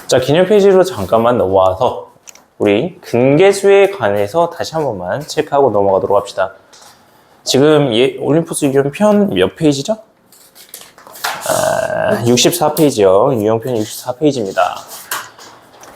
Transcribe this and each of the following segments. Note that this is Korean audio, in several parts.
자, 기념 페이지로 잠깐만 넘어와서 우리 근계수에 관해서 다시 한 번만 체크하고 넘어가도록 합시다. 지금 올림푸스 유형편 몇 페이지죠? 64페이지요. 유형편 64페이지입니다.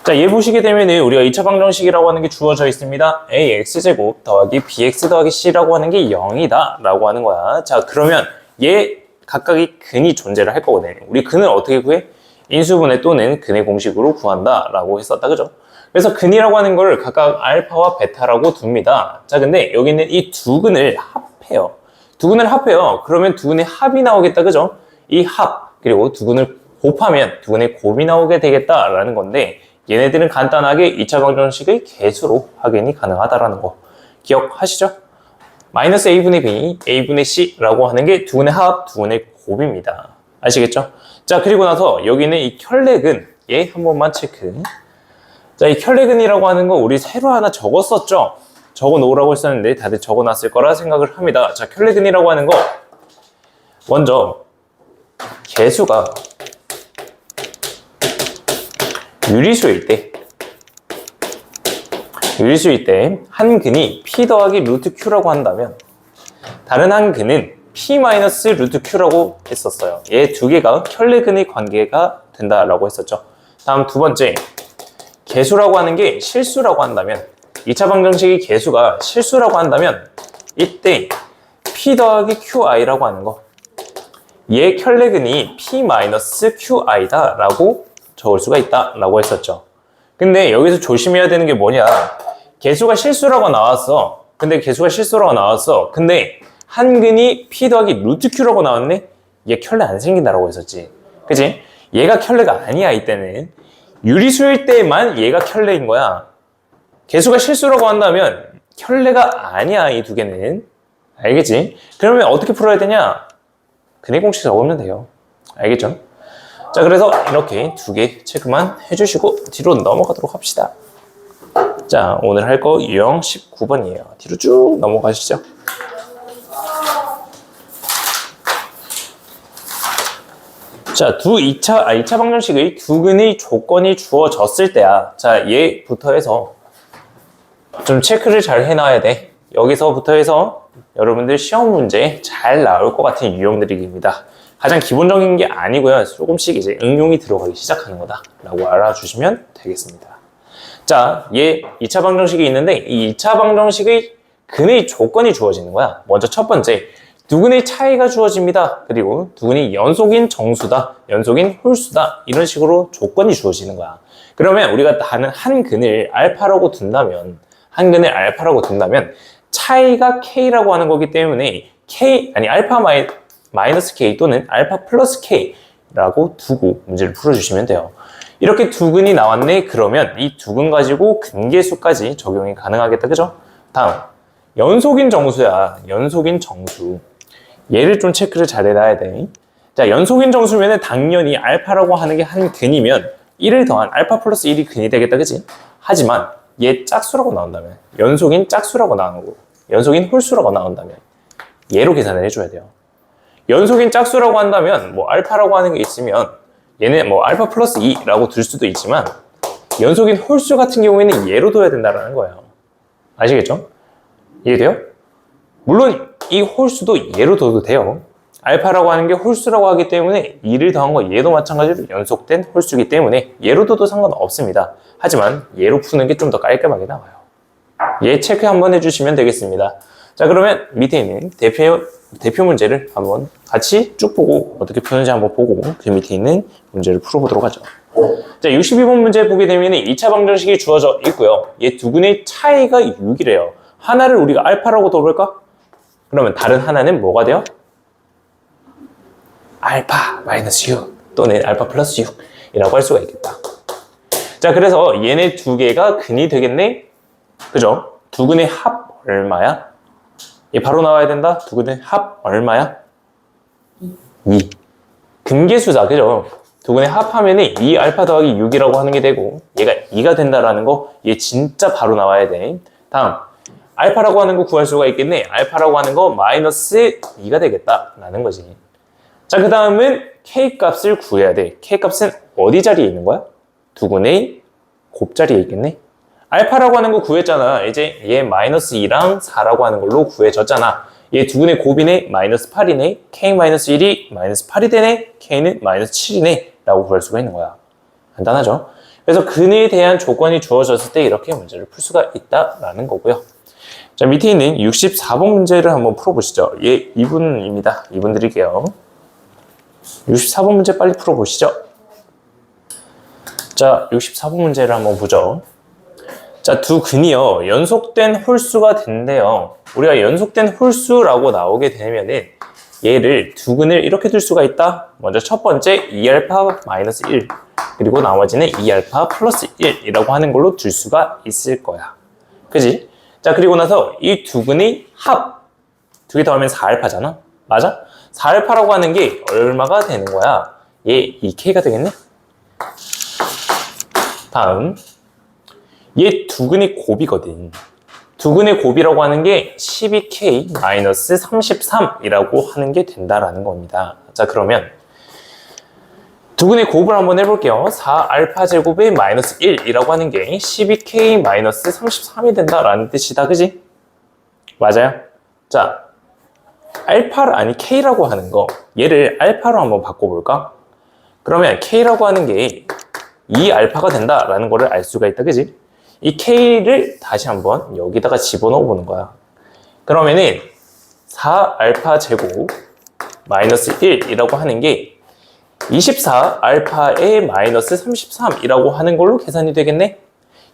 자, 얘 보시게 되면 우리가 2차 방정식이라고 하는 게 주어져 있습니다. ax제곱 더하기 bx 더하기 c라고 하는 게 0이다 라고 하는 거야. 자, 그러면 얘 각각의 근이 존재를 할 거거든요. 우리 근을 어떻게 구해? 인수분해 또는 근의 공식으로 구한다 라고 했었다, 그죠? 그래서 근이라고 하는 걸 각각 알파와 베타라고 둡니다. 자, 근데 여기 있는 이 두 근을 합해요. 두 근을 합해요. 그러면 두 근의 합이 나오겠다, 그죠? 이 합, 그리고 두 근을 곱하면 두 근의 곱이 나오게 되겠다라는 건데, 얘네들은 간단하게 2차 방정식의 개수로 확인이 가능하다라는 거 기억하시죠? 마이너스 a분의 b, a분의 c라고 하는 게 두 근의 합, 두 근의 곱입니다. 아시겠죠? 자, 그리고 나서 여기는 이 켤레근, 얘 한 번만 체크. 자, 이 켤레근이라고 하는 거 우리 새로 하나 적었었죠? 적어 놓으라고 했었는데 다들 적어 놨을 거라 생각을 합니다. 자, 켤레근이라고 하는 거 먼저 개수가 유리수일 때 한 근이 p 더하기 루트 q라고 한다면 다른 한 근은 p 마이너스 루트 q라고 했었어요. 얘 두 개가 켤레근의 관계가 된다라고 했었죠. 다음 두 번째, 개수라고 하는 게 실수라고 한다면, 2차 방정식의 개수가 실수라고 한다면 이때 p 더하기 qi라고 하는 거, 얘 켤레근이 p 마이너스 qi다 라고 적을 수가 있다 라고 했었죠. 근데 여기서 조심해야 되는 게 뭐냐, 개수가 실수라고 나왔어. 근데 한 근이 p 더하기 루트 q라고 나왔네? 얘 켤레 안 생긴다라고 했었지. 그치? 얘가 켤레가 아니야. 이때는 유리수일 때만 얘가 켤레인 거야. 개수가 실수라고 한다면 켤레가 아니야, 이 두 개는. 알겠지? 그러면 어떻게 풀어야 되냐? 근의 공식 적으면 돼요. 알겠죠? 자, 그래서 이렇게 두 개 체크만 해주시고 뒤로 넘어가도록 합시다. 자, 오늘 할 거 유형 19번이에요. 뒤로 쭉 넘어가시죠. 자, 2차 방정식의 두 근의 조건이 주어졌을 때야. 자, 얘부터 해서 좀 체크를 잘 해놔야 돼. 여기서부터 해서 여러분들 시험 문제에 잘 나올 것 같은 유형들입니다. 가장 기본적인 게 아니고요. 조금씩 이제 응용이 들어가기 시작하는 거다 라고 알아주시면 되겠습니다. 자, 얘 2차 방정식이 있는데 이 2차 방정식의 근의 조건이 주어지는 거야. 먼저 첫 번째, 두 근의 차이가 주어집니다. 그리고 두 근이 연속인 정수다, 연속인 홀수다, 이런 식으로 조건이 주어지는 거야. 그러면 우리가 다른 한 근을 알파라고 둔다면 차이가 k라고 하는 거기 때문에 알파 마이너스 k 또는 알파 플러스 k라고 두고 문제를 풀어주시면 돼요. 이렇게 두 근이 나왔네. 그러면 이 두 근 가지고 근계수까지 적용이 가능하겠다, 그죠? 다음, 연속인 정수야. 연속인 정수. 얘를 좀 체크를 잘 해놔야 돼. 자, 연속인 정수면은 당연히 알파라고 하는 게 한 근이면 1을 더한 알파 플러스 1이 근이 되겠다, 그치? 하지만 얘 짝수라고 나온다면, 연속인 짝수라고 나오고 연속인 홀수라고 나온다면 얘로 계산을 해줘야 돼요. 연속인 짝수라고 한다면 뭐 알파라고 하는 게 있으면 얘는 뭐 알파 플러스 2라고 둘 수도 있지만 연속인 홀수 같은 경우에는 얘로 둬야 된다는 거예요. 아시겠죠? 이해돼요? 물론 이 홀수도 얘로 둬도 돼요. 알파라고 하는 게 홀수라고 하기 때문에 2를 더한 거 얘도 마찬가지로 연속된 홀수이기 때문에 얘로 둬도 상관없습니다. 하지만 얘로 푸는 게 좀 더 깔끔하게 나와요. 얘 체크 한번 해주시면 되겠습니다. 자, 그러면 밑에 있는 대표 문제를 한번 같이 쭉 보고 어떻게 푸는지 한번 보고 그 밑에 있는 문제를 풀어보도록 하죠. 자, 62번 문제 보게 되면 2차 방정식이 주어져 있고요. 얘 두 근의 차이가 6이래요. 하나를 우리가 알파라고 둬볼까? 그러면 다른 하나는 뭐가 돼요? 알파 마이너스 6 또는 알파 플러스 6이라고 할 수가 있겠다. 자, 그래서 얘네 두 개가 근이 되겠네? 그죠? 두 근의 합 얼마야? 얘 바로 나와야 된다. 두 근의 합 얼마야? 2. 근계수다, 그죠? 두 근의 합하면은 2 알파 더하기 6이라고 하는 게 되고 얘가 2가 된다라는 거, 얘 진짜 바로 나와야 돼. 다음, 알파라고 하는 거 구할 수가 있겠네. 알파라고 하는 거 마이너스 2가 되겠다라는 거지. 자, 그 다음은 K 값을 구해야 돼. K 값은 어디 자리에 있는 거야? 두근의 곱자리에 있겠네. 알파라고 하는 거 구했잖아. 이제 얘 마이너스 2랑 4라고 하는 걸로 구해졌잖아. 얘 두근의 곱이네. 마이너스 8이네. K-1이 마이너스 8이 되네. K는 마이너스 7이네. 라고 구할 수가 있는 거야. 간단하죠? 그래서 근에 대한 조건이 주어졌을 때 이렇게 문제를 풀 수가 있다라는 거고요. 자, 밑에 있는 64번 문제를 한번 풀어보시죠. 예, 2분입니다. 2분 드릴게요. 64번 문제 빨리 풀어보시죠. 자, 64번 문제를 한번 보죠. 자, 두 근이요, 연속된 홀수가 된대요. 우리가 연속된 홀수라고 나오게 되면은 얘를 두 근을 이렇게 둘 수가 있다. 먼저 첫 번째 2알파 마이너스 1, 그리고 나머지는 2알파 플러스 1이라고 하는 걸로 둘 수가 있을 거야. 그지? 자, 그리고 나서 이 두 근의 합, 두 개 더하면 4알파잖아. 맞아? 4알파라고 하는 게 얼마가 되는 거야? 얘 2K가 되겠네? 다음, 얘 두 근의 곱이거든. 두 근의 곱이라고 하는 게 12K-33이라고 하는 게 된다라는 겁니다. 자, 그러면 두 근의 곱을 한번 해볼게요. 4알파 제곱의 마이너스 1이라고 하는 게 12K-33이 된다라는 뜻이다. 그지? 맞아요? 자, K라고 하는 거, 얘를 알파로 한번 바꿔볼까? 그러면 K라고 하는 게 2알파가 된다라는 거를 알 수가 있다. 그지? 이 K를 다시 한번 여기다가 집어넣어 보는 거야. 그러면은 4알파 제곱 마이너스 1이라고 하는 게 24알파의 마이너스 33이라고 하는 걸로 계산이 되겠네?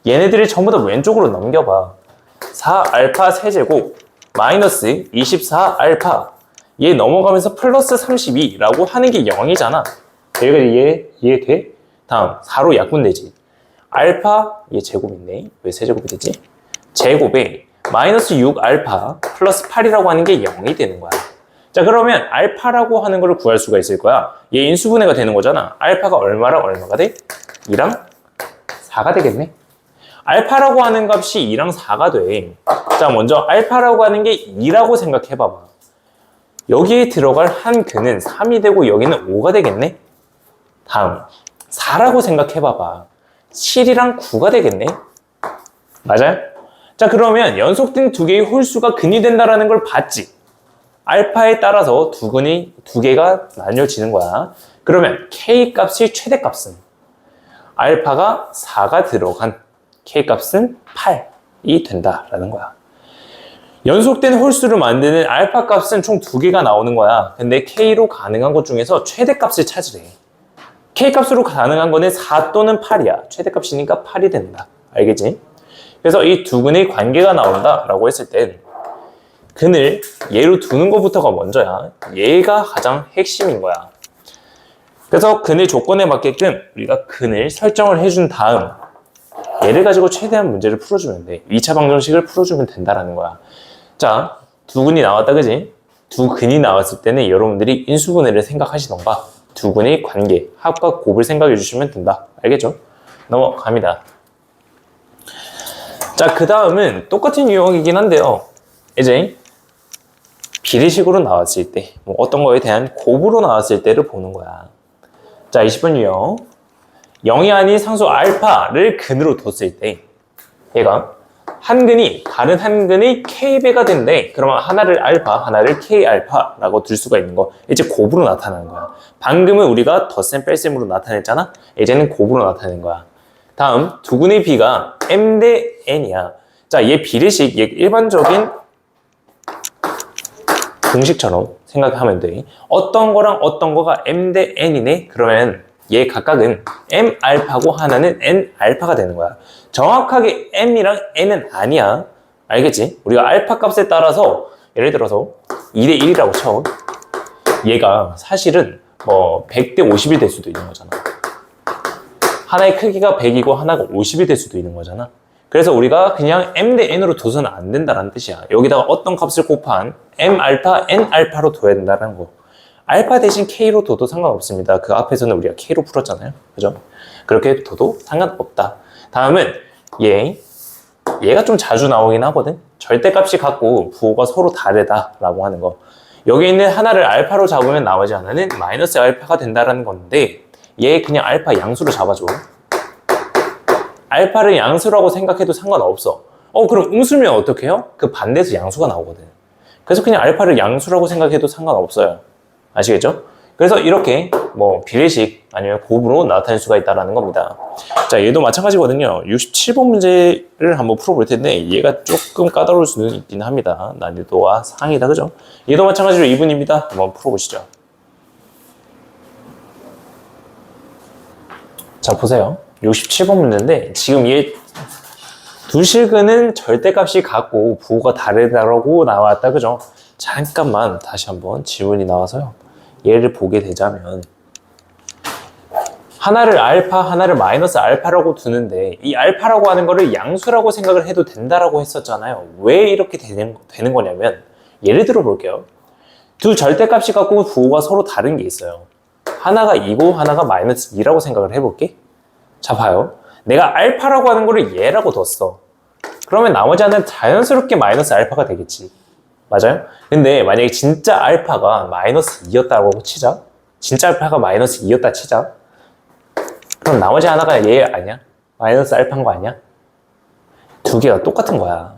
얘네들을 전부 다 왼쪽으로 넘겨봐. 4알파 세제곱 마이너스 24알파, 얘 넘어가면서 플러스 32라고 하는 게 0이잖아. 여기까지 이해돼? 다음 4로 약분되지. 알파, 얘 제곱 있네. 왜 세제곱이 되지? 제곱에 마이너스 6알파 플러스 8이라고 하는 게 0이 되는 거야. 자, 그러면 알파라고 하는 걸 구할 수가 있을 거야. 얘 인수분해가 되는 거잖아. 알파가 얼마랑 얼마가 돼? 2랑 4가 되겠네. 알파라고 하는 값이 2랑 4가 돼. 자, 먼저 알파라고 하는 게 2라고 생각해 봐봐. 여기에 들어갈 한 근은 3이 되고 여기는 5가 되겠네. 다음 4라고 생각해 봐봐. 7이랑 9가 되겠네. 맞아요? 자, 그러면 연속된 두 개의 홀수가 근이 된다라는 걸 봤지. 알파에 따라서 두 개가 나뉘어지는 거야. 그러면 K 값의 최대값은 알파가 4가 들어간 K 값은 8이 된다라는 거야. 연속된 홀수를 만드는 알파 값은 총 두 개가 나오는 거야. 근데 K로 가능한 것 중에서 최대값을 찾으래. K값으로 가능한 거는 4 또는 8이야. 최대값이니까 8이 된다. 알겠지? 그래서 이 두 근의 관계가 나온다라고 했을 땐 근을 얘로 두는 것부터가 먼저야. 얘가 가장 핵심인 거야. 그래서 근의 조건에 맞게끔 우리가 근을 설정을 해준 다음 얘를 가지고 최대한 문제를 풀어주면 돼. 2차 방정식을 풀어주면 된다라는 거야. 자, 두 근이 나왔다, 그지? 두 근이 나왔을 때는 여러분들이 인수분해를 생각하시던가 두 근의 관계, 합과 곱을 생각해 주시면 된다. 알겠죠? 넘어갑니다. 자, 그 다음은 똑같은 유형이긴 한데요. 이제 비례식으로 나왔을 때, 어떤 거에 대한 곱으로 나왔을 때를 보는 거야. 자, 20번 유형. 0이 아닌 상수 알파를 근으로 뒀을 때 얘가 한 근이 다른 한 근의 K배가 된대. 그러면 하나를 알파, 하나를 K알파라고 둘 수가 있는 거. 이제 곱으로 나타나는 거야. 방금은 우리가 덧셈 뺄셈으로 나타냈잖아. 이제는 곱으로 나타내는 거야. 다음, 두 근의 비가 M 대 N이야. 자, 얘 비례식, 얘 일반적인 공식처럼 생각하면 돼. 어떤 거랑 어떤 거가 M 대 N이네? 그러면 얘 각각은 M 알파고 하나는 N 알파가 되는 거야. 정확하게 M이랑 N은 아니야. 알겠지? 우리가 알파 값에 따라서 예를 들어서 2대 1이라고 쳐. 얘가 사실은 100대 50이 될 수도 있는 거잖아. 하나의 크기가 100이고 하나가 50이 될 수도 있는 거잖아. 그래서 우리가 그냥 M 대 N으로 둬서는 안 된다는 뜻이야. 여기다가 어떤 값을 곱한 M 알파, N 알파로 둬야 된다는 거. 알파 대신 K로 둬도 상관없습니다. 그 앞에서는 우리가 K로 풀었잖아요. 그죠? 그렇게 둬도 상관없다. 다음은 얘가 좀 자주 나오긴 하거든. 절대값이 같고 부호가 서로 다르다라고 하는 거. 여기 있는 하나를 알파로 잡으면 나머지 하나는 마이너스 알파가 된다는 건데 얘 그냥 알파 양수로 잡아줘. 알파를 양수라고 생각해도 상관없어. 그럼 음수면 어떻게 해요? 그 반대에서 양수가 나오거든. 그래서 그냥 알파를 양수라고 생각해도 상관없어요. 아시겠죠? 그래서 이렇게 뭐 비례식 아니면 곱으로 나타낼 수가 있다는 겁니다. 자, 얘도 마찬가지거든요. 67번 문제를 한번 풀어볼 텐데 얘가 조금 까다로울 수는 있긴 합니다. 난이도와 상이다, 그죠? 얘도 마찬가지로 2분입니다. 한번 풀어보시죠. 자, 보세요. 67번 문제인데 지금 얘 두 실근은 절대값이 같고 부호가 다르다고 나왔다, 그죠? 잠깐만 다시 한번 질문이 나와서요. 얘를 보게 되자면 하나를 알파, 하나를 마이너스 알파라고 두는데 이 알파라고 하는 거를 양수라고 생각을 해도 된다라고 했었잖아요. 왜 이렇게 되는 거냐면 예를 들어 볼게요. 두 절대값이 같고 부호가 서로 다른 게 있어요. 하나가 2고 하나가 마이너스 2라고 생각을 해볼게. 자, 봐요. 내가 알파라고 하는 거를 얘라고 뒀어. 그러면 나머지 하나는 자연스럽게 마이너스 알파가 되겠지. 맞아요? 근데 만약에 진짜 알파가 마이너스 2였다고 치자. 진짜 알파가 마이너스 2였다 치자. 그럼 나머지 하나가 얘 아니야? 마이너스 알파인 거 아니야? 두 개가 똑같은 거야.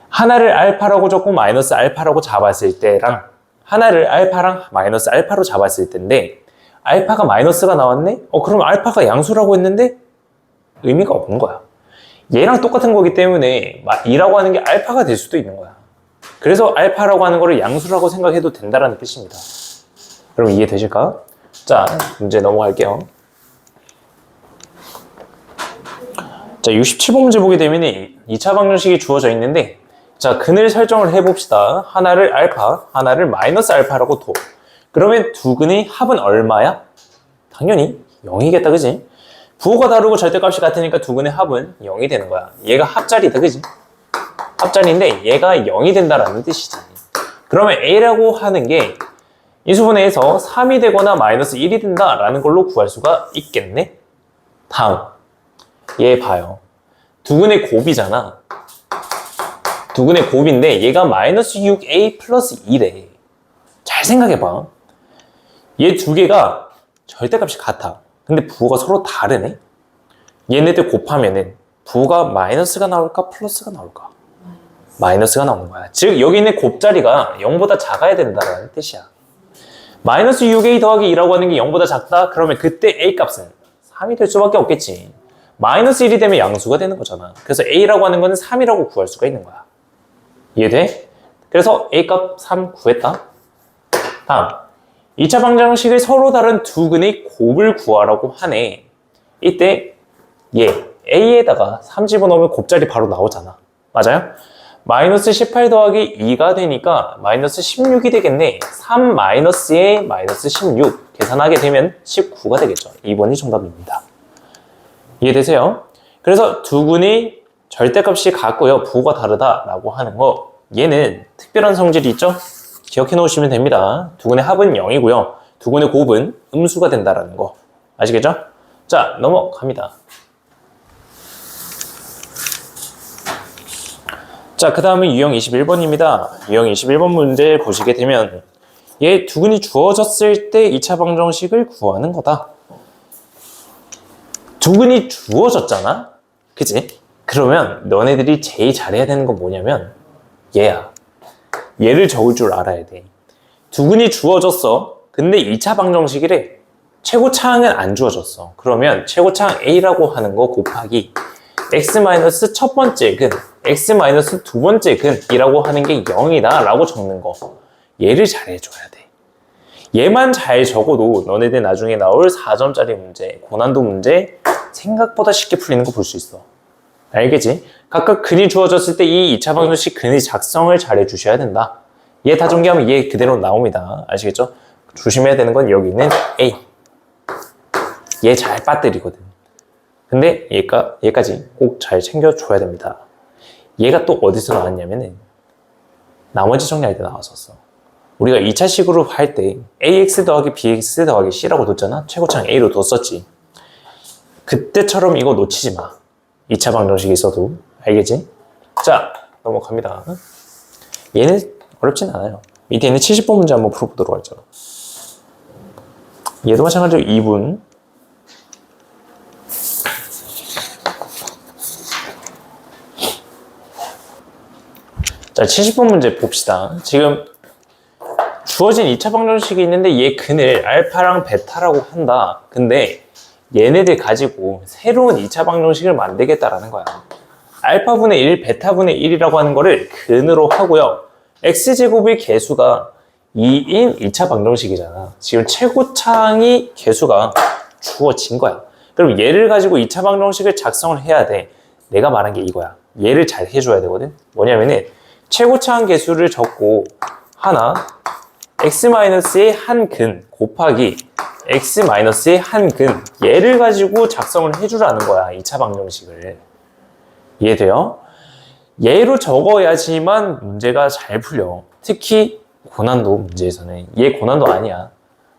하나를 알파라고 적고 마이너스 알파라고 잡았을 때랑 하나를 알파랑 마이너스 알파로 잡았을 때인데 알파가 마이너스가 나왔네? 그럼 알파가 양수라고 했는데 의미가 없는 거야. 얘랑 똑같은 거기 때문에 2라고 하는 게 알파가 될 수도 있는 거야. 그래서 알파라고 하는 거를 양수라고 생각해도 된다는 뜻입니다. 그럼 이해되실까? 자, 문제 넘어갈게요. 자, 67번 문제 보게 되면 2차 방정식이 주어져 있는데 자, 근을 설정을 해봅시다. 하나를 알파, 하나를 마이너스 알파라고 둬. 그러면 두 근의 합은 얼마야? 당연히 0이겠다, 그지? 부호가 다르고 절대값이 같으니까 두 근의 합은 0이 되는 거야. 얘가 합자리다, 그지? 합자리인데 얘가 0이 된다라는 뜻이지. 그러면 A라고 하는 게 인수분해에서 3이 되거나 마이너스 1이 된다라는 걸로 구할 수가 있겠네? 다음. 얘 봐요. 두 근의 곱이잖아. 두 근의 곱인데 얘가 마이너스 6A 플러스 2래. 잘 생각해봐. 얘 두 개가 절대값이 같아. 근데 부호가 서로 다르네? 얘네들 곱하면은 부호가 마이너스가 나올까 플러스가 나올까? 마이너스가 나오는 거야. 즉 여기 있는 곱자리가 0보다 작아야 된다는 뜻이야. 마이너스 6a 더하기 2라고 하는 게 0보다 작다? 그러면 그때 a 값은 3이 될 수밖에 없겠지. 마이너스 1이 되면 양수가 되는 거잖아. 그래서 a라고 하는 거는 3이라고 구할 수가 있는 거야. 이해돼? 그래서 a 값 3 구했다. 다음 2차 방정식을 서로 다른 두 근의 곱을 구하라고 하네. 이때 얘 a에다가 3 집어넣으면 곱자리 바로 나오잖아. 맞아요? 마이너스 18 더하기 2가 되니까 마이너스 16이 되겠네. 3 마이너스에 마이너스 16 계산하게 되면 19가 되겠죠. 2번이 정답입니다. 이해되세요? 그래서 두 근의 절대값이 같고요. 부호가 다르다라고 하는 거, 얘는 특별한 성질이 있죠? 기억해 놓으시면 됩니다. 두 근의 합은 0이고요. 두 근의 곱은 음수가 된다라는 거. 아시겠죠? 자, 넘어갑니다. 자, 그 다음은 유형 21번입니다. 유형 21번 문제 보시게 되면 얘 두 근이 주어졌을 때 2차 방정식을 구하는 거다. 두 근이 주어졌잖아? 그치? 그러면 너네들이 제일 잘해야 되는 건 뭐냐면 얘야. 얘를 적을 줄 알아야 돼. 두 근이 주어졌어. 근데 2차 방정식이래. 최고차항은 안 주어졌어. 그러면 최고차항 A라고 하는 거 곱하기 x- 첫 번째 근, x- 두 번째 근이라고 하는 게 0이다 라고 적는 거. 얘를 잘해줘야 돼. 얘만 잘 적어도 너네들 나중에 나올 4점짜리 문제, 고난도 문제 생각보다 쉽게 풀리는 거 볼 수 있어. 알겠지? 각각 근이 주어졌을 때 이 2차 방정식 근의 작성을 잘 해주셔야 된다. 얘 다 전개하면 얘 그대로 나옵니다. 아시겠죠? 조심해야 되는 건 여기 있는 A. 얘 잘 빠뜨리거든. 근데 얘까지 꼭 잘 챙겨줘야 됩니다. 얘가 또 어디서 나왔냐면은 나머지 정리할 때 나왔었어. 우리가 2차식으로 할 때 ax 더하기 bx 더하기 c라고 뒀잖아. 최고차항 a로 뒀었지. 그때처럼 이거 놓치지 마. 2차 방정식이 있어도. 알겠지? 자, 넘어갑니다. 얘는 어렵진 않아요. 밑에 있는 70번 문제 한번 풀어보도록 하죠. 얘도 마찬가지로 2분. 자, 70번 문제 봅시다. 지금 주어진 2차 방정식이 있는데 얘 근을 알파랑 베타라고 한다. 근데 얘네들 가지고 새로운 2차 방정식을 만들겠다라는 거야. 알파분의 1, 베타분의 1이라고 하는 거를 근으로 하고요. x제곱의 개수가 2인 2차 방정식이잖아. 지금 최고차항이 개수가 주어진 거야. 그럼 얘를 가지고 2차 방정식을 작성을 해야 돼. 내가 말한 게 이거야. 얘를 잘 해줘야 되거든. 뭐냐면은 최고차항 개수를 적고 하나 x-의 한 근 곱하기 x-의 한 근 얘를 가지고 작성을 해주라는 거야. 2차 방정식을. 이해돼요? 얘로 적어야지만 문제가 잘 풀려. 특히 고난도 문제에서는. 얘 고난도 아니야.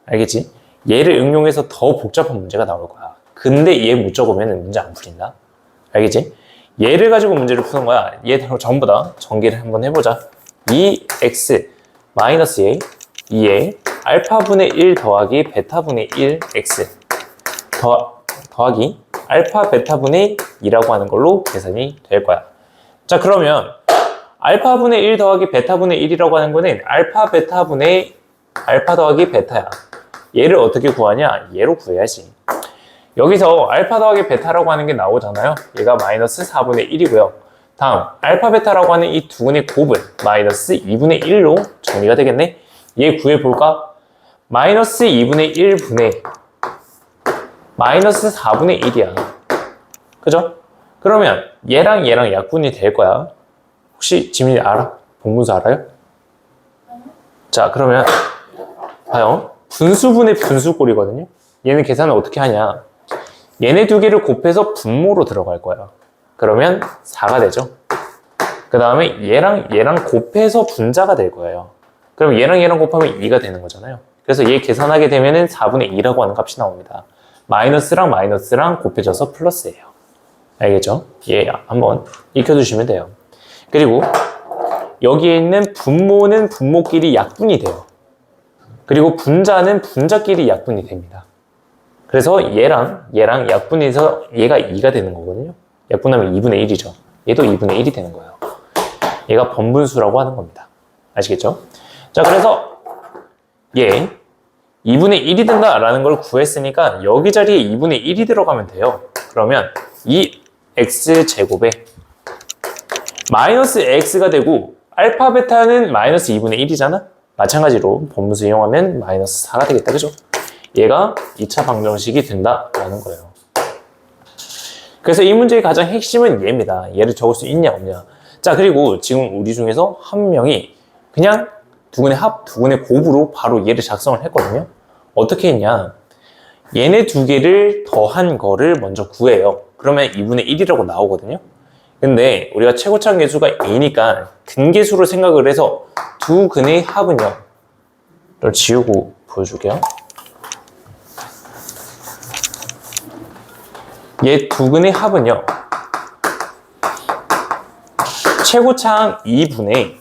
알겠지? 얘를 응용해서 더 복잡한 문제가 나올 거야. 근데 얘 못 적으면 문제 안 풀린다. 알겠지? 얘를 가지고 문제를 푸는 거야. 얘 전부 다 전개를 한번 해보자. 2x 마이너스 a 2에 알파분의 1 더하기 베타분의 1x 더하기 알파 베타분의 2라고 하는 걸로 계산이 될 거야. 자, 그러면 알파분의 1 더하기 베타분의 1이라고 하는 거는 알파 베타분의 알파 더하기 베타야. 얘를 어떻게 구하냐? 얘로 구해야지. 여기서 알파 더하기 베타라고 하는 게 나오잖아요. 얘가 마이너스 4분의 1이고요. 다음 알파 베타라고 하는 이 두 근의 곱은 마이너스 2분의 1로 정리가 되겠네. 얘 구해볼까? 마이너스 2분의 1분의 마이너스 4분의 1이야. 그죠? 그러면 얘랑 얘랑 약분이 될 거야. 혹시 지민이 알아? 분분수 알아요? 자, 그러면 봐요. 분수분의 분수꼴이거든요. 얘는 계산을 어떻게 하냐? 얘네 두 개를 곱해서 분모로 들어갈 거야. 그러면 4가 되죠. 그 다음에 얘랑 얘랑 곱해서 분자가 될 거예요. 그럼 얘랑 얘랑 곱하면 2가 되는 거잖아요. 그래서 얘 계산하게 되면은 4분의 2라고 하는 값이 나옵니다. 마이너스랑 마이너스랑 곱해져서 플러스예요. 알겠죠? 얘 한번 익혀두시면 돼요. 그리고 여기에 있는 분모는 분모끼리 약분이 돼요. 그리고 분자는 분자끼리 약분이 됩니다. 그래서 얘랑 얘랑 약분해서 얘가 2가 되는 거거든요. 약분하면 2분의 1이죠. 얘도 2분의 1이 되는 거예요. 얘가 번분수라고 하는 겁니다. 아시겠죠? 자, 그래서 얘 2분의 1이 된다라는 걸 구했으니까 여기 자리에 2분의 1이 들어가면 돼요. 그러면 이 x제곱에 마이너스 x가 되고 알파 베타는 마이너스 2분의 1이잖아? 마찬가지로 번분수 이용하면 마이너스 4가 되겠다. 그죠? 얘가 2차 방정식이 된다라는 거예요. 그래서 이 문제의 가장 핵심은 얘입니다. 얘를 적을 수 있냐 없냐. 자, 그리고 지금 우리 중에서 한 명이 그냥 두 근의 합, 두 근의 곱으로 바로 얘를 작성을 했거든요. 어떻게 했냐? 얘네 두 개를 더한 거를 먼저 구해요. 그러면 2분의 1이라고 나오거든요. 근데 우리가 최고차항 개수가 a니까 근계수로 생각을 해서 두 근의 합은요. 이걸 지우고 보여줄게요. 얘 두 근의 합은요. 최고차항 2분의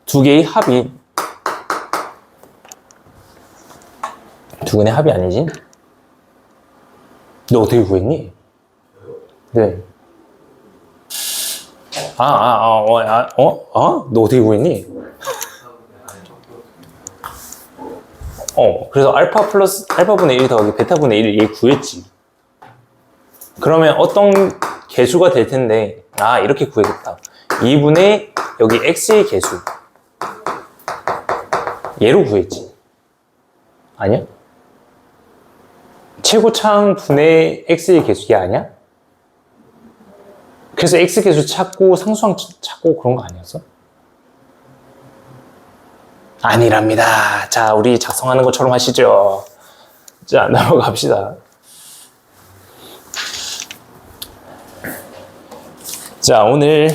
두 개의 합이 두 근의 합이 아니지? 너 어떻게 구했니? 네. 너 어떻게 구했니? 그래서 알파분의 1 더하기 베타분의 1을 얘 구했지. 그러면 어떤 개수가 될 텐데, 이렇게 구해야겠다. 2분의 여기 x의 개수. 얘로 구했지. 아니야? 최고차항 분의 x의 개수 얘 아니야? 그래서 x 개수 찾고 상수항 찾고 그런 거 아니었어? 아니랍니다. 자, 우리 작성하는 것처럼 하시죠. 자, 넘어갑시다. 자, 오늘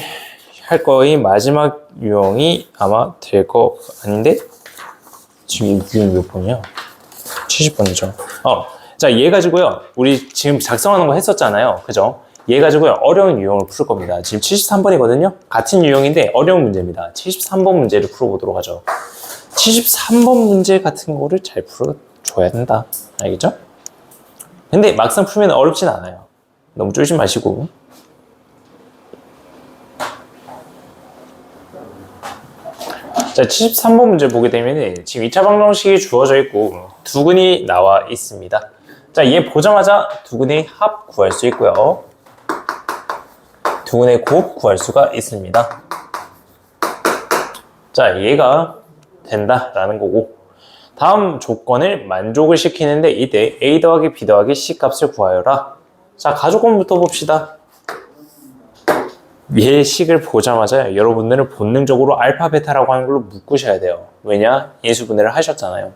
할 거의 마지막 유형이 아마 될 거 아닌데? 지금 유형 몇 번이야? 70번이죠. 자, 얘 가지고요. 우리 지금 작성하는 거 했었잖아요. 그죠? 얘 가지고요. 어려운 유형을 풀 겁니다. 지금 73번이거든요. 같은 유형인데 어려운 문제입니다. 73번 문제를 풀어보도록 하죠. 73번 문제 같은 거를 잘 풀어줘야 된다. 알겠죠? 근데 막상 풀면 어렵진 않아요. 너무 쫄지 마시고. 자, 73번 문제 보게 되면 지금 2차 방정식이 주어져 있고 두근이 나와 있습니다. 자, 얘 보자마자 두근의 합 구할 수 있고요. 두근의 곱 구할 수가 있습니다. 자, 얘가 된다라는 거고, 다음 조건을 만족을 시키는데 이때 a 더하기 b 더하기 c 값을 구하여라. 자, 가조건부터 봅시다. 얘 식을 보자마자 여러분들은 본능적으로 알파 베타라고 하는 걸로 묶으셔야 돼요. 왜냐? 인수분해를 하셨잖아요.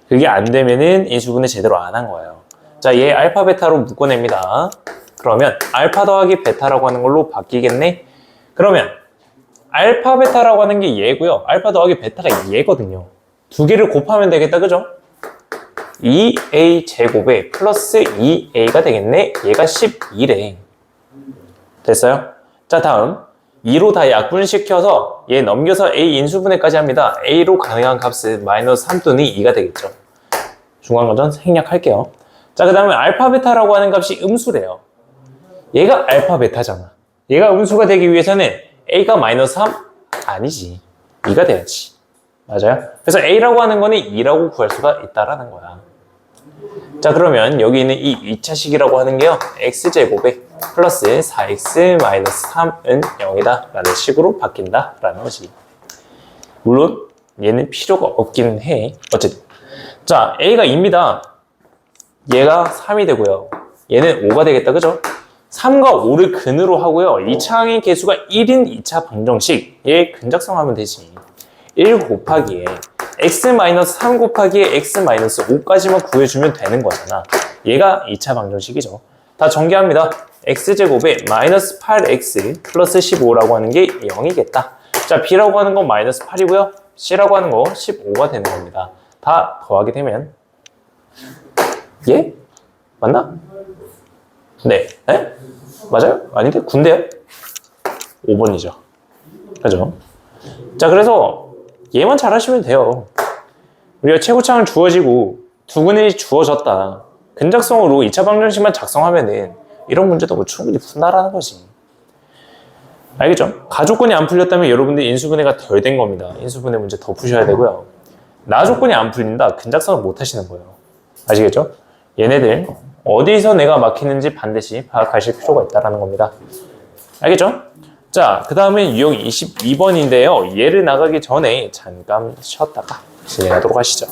그게 안 되면은 인수분해 제대로 안 한 거예요. 자, 얘 알파 베타로 묶어냅니다. 그러면 알파 더하기 베타라고 하는 걸로 바뀌겠네? 그러면 알파 베타라고 하는 게 얘고요. 알파 더하기 베타가 얘거든요. 두 개를 곱하면 되겠다, 그죠? 2a 제곱에 플러스 2a가 되겠네? 얘가 12래. 됐어요? 자, 다음 2로 다 약분시켜서 얘 넘겨서 a 인수분해까지 합니다. a로 가능한 값은 마이너스 3 또는 2가 되겠죠. 중요한 건 전 생략할게요. 자, 그 다음에 알파 베타라고 하는 값이 음수래요. 얘가 알파 베타잖아. 얘가 음수가 되기 위해서는 a가 마이너스 3? 아니지. 2가 돼야지. 맞아요? 그래서 a라고 하는 거는 2라고 구할 수가 있다라는 거야. 자, 그러면 여기 있는 이 2차식이라고 하는 게요, x제곱에 플러스 4x 마이너스 3은 0이다 라는 식으로 바뀐다 라는 것이. 물론 얘는 필요가 없기는 해. 어쨌든 자, a가 2입니다. 얘가 3이 되고요, 얘는 5가 되겠다, 그죠? 3과 5를 근으로 하고요, 2차항의 개수가 1인 2차 방정식, 얘 근작성 하면 되지. 1 곱하기에 x-3 곱하기에 x-5까지만 구해주면 되는 거잖아. 얘가 2차 방정식이죠. 다 전개합니다. x제곱에 마이너스 8x 플러스 15라고 하는 게 0이겠다. 자, b라고 하는 건 마이너스 8이고요. c라고 하는 거 15가 되는 겁니다. 다 더하게 되면 예? 맞나? 네. 네? 맞아요? 아닌데? 군대요? 5번이죠. 그죠? 자, 그래서 얘만 잘하시면 돼요. 우리가 최고차항 주어지고 두근이 주어졌다. 근작성으로 2차 방정식만 작성하면은 이런 문제도 뭐 충분히 푼다라는 거지. 알겠죠? 가조건이 안 풀렸다면 여러분들 인수분해가 덜 된 겁니다. 인수분해 문제 더 푸셔야 되고요. 나조건이 안 풀린다. 근작성을 못 하시는 거예요. 아시겠죠? 얘네들 어디서 내가 막히는지 반드시 파악하실 필요가 있다는 겁니다. 알겠죠? 자, 그 다음에 유형 22번인데요. 얘를 나가기 전에 잠깐 쉬었다가 진행하도록 하시죠.